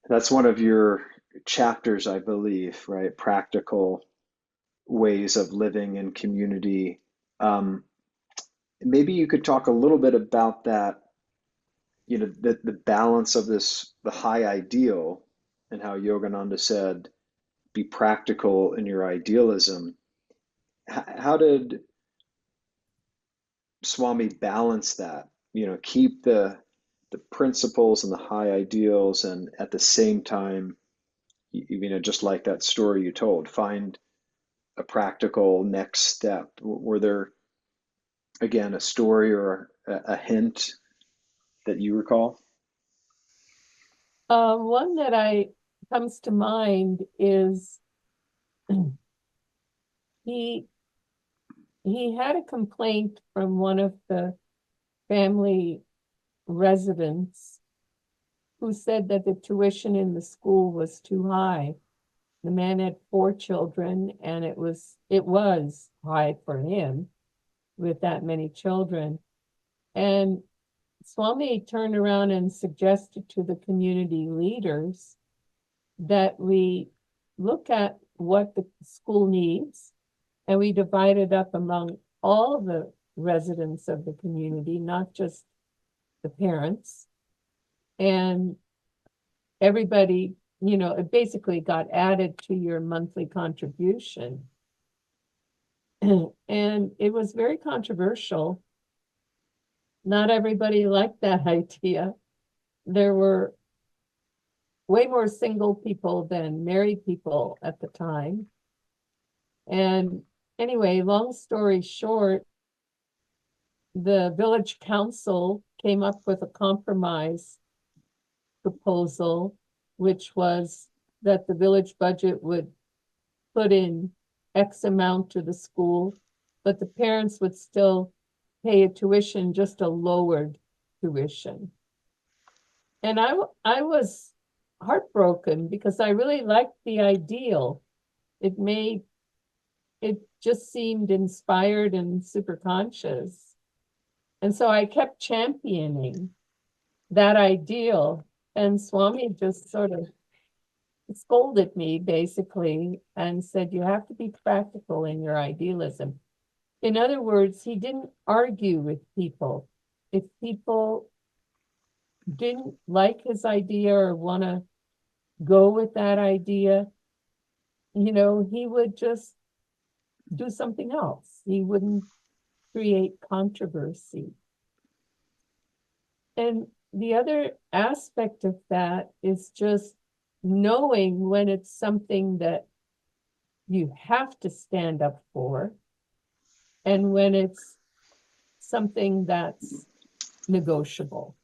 That's one of your chapters, I believe, right? Practical ways of living in community. Um, Maybe you could talk a little bit about that, the balance of this, the high ideal, and how Yogananda said, be practical in your idealism. How did Swami balance that? Keep the principles and the high ideals, and at the same time, just like that story you told, find a practical next step. Were there, again, a story or a hint that you recall? One that I comes to mind is he he had a complaint from one of the family residents who said that the tuition in the school was too high. The man had four children, and it was high for him with that many children. And Swami turned around and suggested to the community leaders that we look at what the school needs and we divide it up among all the residents of the community, not just the parents. And everybody, it basically got added to your monthly contribution. And it was very controversial. Not everybody liked that idea. There were way more single people than married people at the time. And anyway, long story short, the village council came up with a compromise proposal, which was that the village budget would put in X amount to the school, but the parents would still pay a tuition, just a lowered tuition. And I was heartbroken because I really liked the ideal. It made it just seemed inspired and super conscious. And so I kept championing that ideal. And Swami just sort of scolded me basically and said, you have to be practical in your idealism. In other words, he didn't argue with people. If people didn't like his idea or want to go with that idea, he would just do something else. He wouldn't create controversy. And the other aspect of that is just knowing when it's something that you have to stand up for and when it's something that's negotiable.